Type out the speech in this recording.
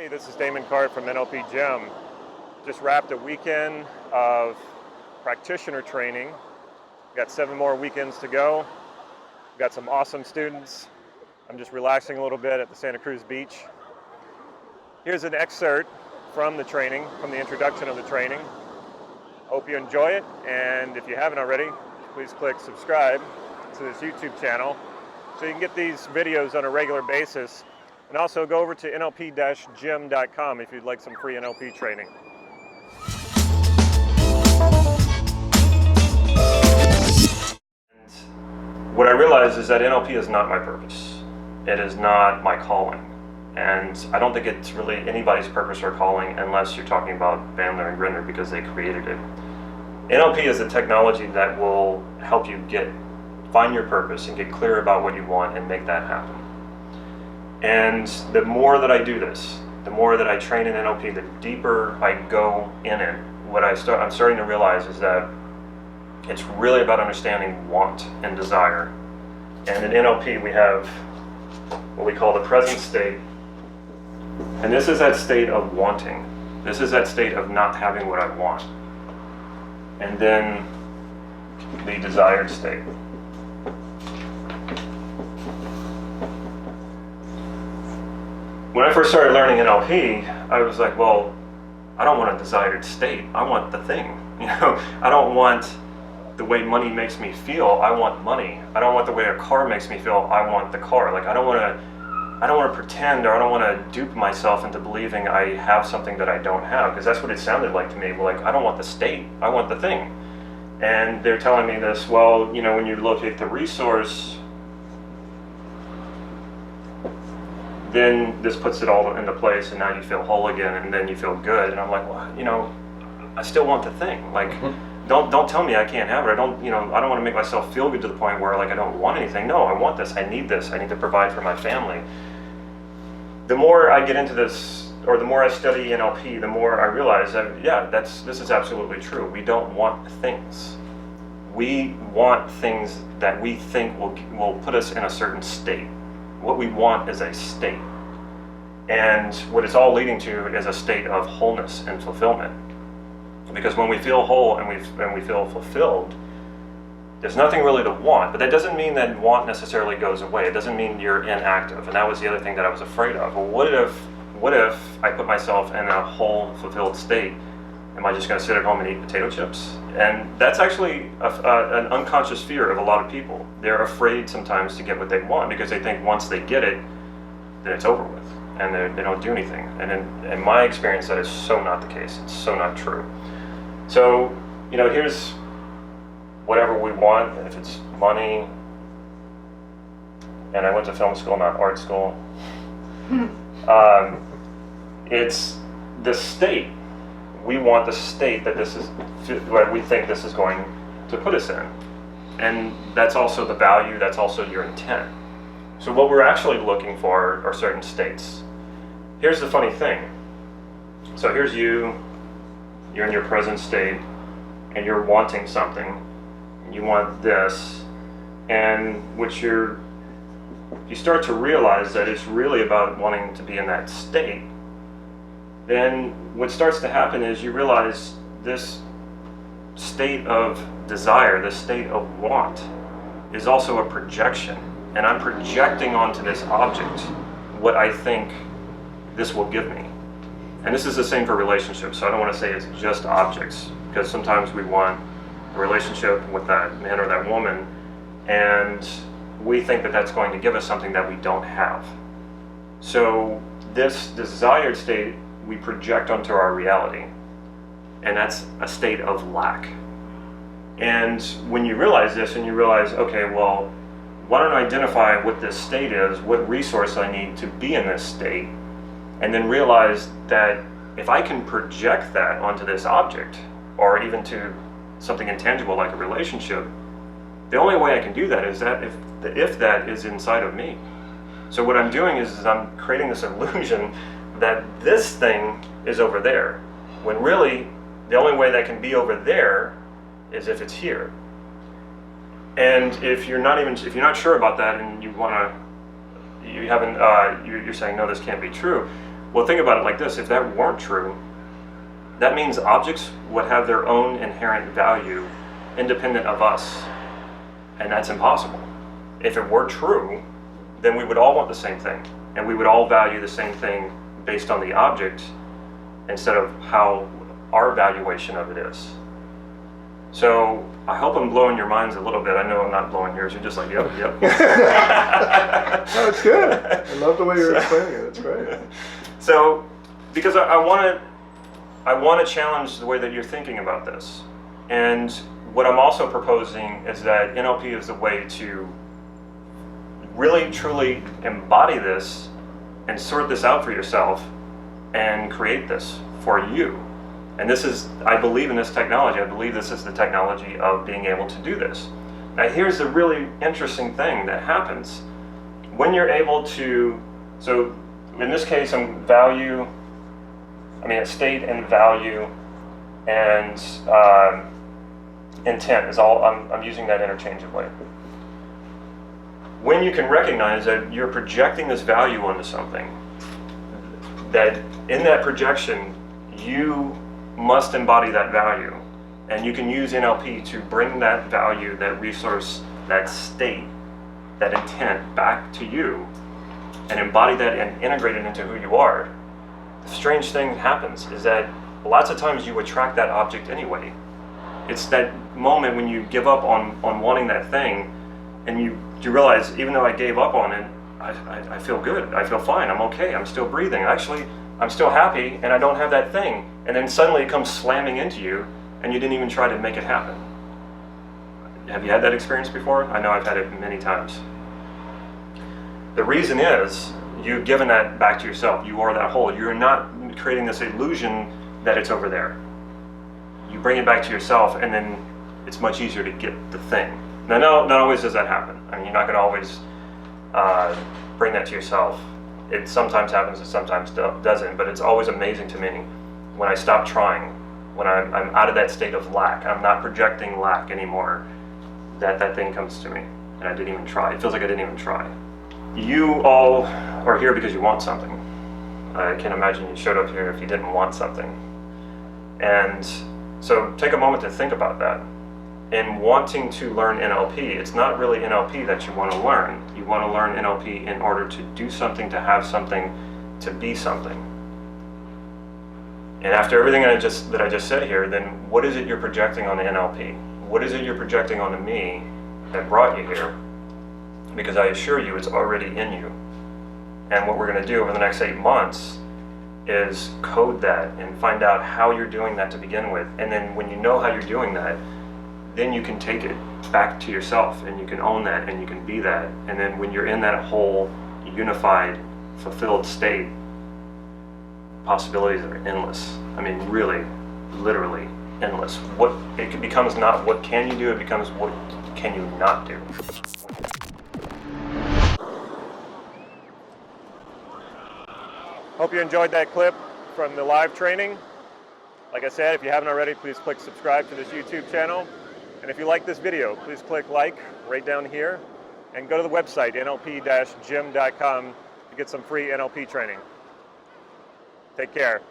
Hey, this is Damon Cart from NLP Gym. Just wrapped a weekend of practitioner training. Got 7 more weekends to go. Got some awesome students. I'm just relaxing a little bit at the Santa Cruz beach. Here's an excerpt from the training, from the introduction of the training. Hope you enjoy it, and if you haven't already, please click subscribe to this YouTube channel so you can get these videos on a regular basis. And also go over to nlp-gym.com if you'd like some free NLP training. And what I realized is that NLP is not my purpose. It is not my calling. And I don't think it's really anybody's purpose or calling unless you're talking about Bandler and Grinder because they created it. NLP is a technology that will help you find your purpose and get clear about what you want and make that happen. And the more that I do this, the more that I train in NLP, the deeper I go in it. What I'm starting to realize is that it's really about understanding want and desire. And in NLP, we have what we call the present state. And this is that state of wanting. This is that state of not having what I want. And then the desired state. When I first started learning NLP, I was like, well, I don't want a desired state. I want the thing. I don't want the way money makes me feel. I want money. I don't want the way a car makes me feel. I want the car. Like I don't want to pretend, or I don't want to dupe myself into believing I have something that I don't have, because that's what it sounded like to me. Well, like I don't want the state. I want the thing. And they're telling me this. Well, when you locate the resource, then this puts it all into place, and now you feel whole again, and then you feel good. And I'm like, well, I still want the thing. Like, don't tell me I can't have it. I don't want to make myself feel good to the point where like I don't want anything. No, I want this. I need this. I need to provide for my family. The more I get into this, or the more I study NLP, the more I realize that this is absolutely true. We don't want things. We want things that we think will put us in a certain state. What we want is a state. And what it's all leading to is a state of wholeness and fulfillment. Because when we feel whole and we feel fulfilled, there's nothing really to want. But that doesn't mean that want necessarily goes away. It doesn't mean you're inactive. And that was the other thing that I was afraid of. Well, what if I put myself in a whole, fulfilled state? Am I just going to sit at home and eat potato chips? And that's actually an unconscious fear of a lot of people. They're afraid sometimes to get what they want because they think once they get it, then it's over with, and they don't do anything. And in my experience, that is so not the case. It's so not true. So, here's whatever we want, and if it's money, and I went to film school, not art school, it's the state. We want the state that what we think this is going to put us in. And that's also the value, that's also your intent. So what we're actually looking for are certain states. Here's the funny thing. So here's you're in your present state, and you're wanting something. You want this, and you start to realize that it's really about wanting to be in that state. Then what starts to happen is you realize this state of desire, this state of want, is also a projection. And I'm projecting onto this object what I think this will give me. And this is the same for relationships, so I don't want to say it's just objects, because sometimes we want a relationship with that man or that woman, and we think that that's going to give us something that we don't have. So this desired state we project onto our reality, and that's a state of lack. And when you realize this, and you realize, okay, well, why don't I identify what this state is, what resource I need to be in this state, and then realize that if I can project that onto this object, or even to something intangible like a relationship, the only way I can do that is that if that is inside of me. So what I'm doing is I'm creating this illusion that this thing is over there, when really the only way that can be over there is if it's here. And if you're not sure about that, and you're saying no, this can't be true, Well, think about it like this. If that weren't true, that means objects would have their own inherent value independent of us. And that's impossible. If it were true, then we would all want the same thing. And we would all value the same thing based on the object instead of how our valuation of it is. So I hope I'm blowing your minds a little bit. I know I'm not blowing yours. You're just like, yep. No, it's good. I love the way you're explaining it. It's great. So, because I want to challenge the way that you're thinking about this. And what I'm also proposing is that NLP is the way to really, truly embody this and sort this out for yourself and create this for you. And this is, I believe in this technology. I believe this is the technology of being able to do this. Now here's the really interesting thing that happens. When you're able to, so in this case a state and value and intent is all, I'm using that interchangeably. When you can recognize that you're projecting this value onto something, that in that projection, you must embody that value. And you can use NLP to bring that value, that resource, that state, that intent back to you and embody that and integrate it into who you are. The strange thing happens is that lots of times you attract that object anyway. It's that moment when you give up on wanting that thing and you realize, even though I gave up on it, I feel good, I feel fine, I'm okay, I'm still breathing. Actually, I'm still happy and I don't have that thing. And then suddenly it comes slamming into you and you didn't even try to make it happen. Have you had that experience before? I know I've had it many times. The reason is you've given that back to yourself. You are that whole. You're not creating this illusion that it's over there. You bring it back to yourself and then it's much easier to get the thing. Now, not always does that happen. I mean, you're not going to always bring that to yourself. It sometimes happens, it sometimes doesn't, but it's always amazing to me when I stop trying, when I'm out of that state of lack, I'm not projecting lack anymore, that thing comes to me, and I didn't even try. It feels like I didn't even try. You all are here because you want something. I can't imagine you showed up here if you didn't want something. And so take a moment to think about that. In wanting to learn NLP, it's not really NLP that you want to learn. You want to learn NLP in order to do something, to have something, to be something. And after everything that I just said here, then what is it you're projecting on the NLP? What is it you're projecting onto me that brought you here? Because I assure you it's already in you. And what we're going to do over the next 8 months is code that and find out how you're doing that to begin with. And then when you know how you're doing that, then you can take it back to yourself and you can own that and you can be that. And then when you're in that whole unified, fulfilled state, possibilities are endless. I mean, really, literally endless. It becomes not what can you do, it becomes what can you not do. Hope you enjoyed that clip from the live training. Like I said, if you haven't already, please click subscribe to this YouTube channel. And if you like this video, please click like right down here and go to the website, nlp-gym.com, to get some free NLP training. Take care.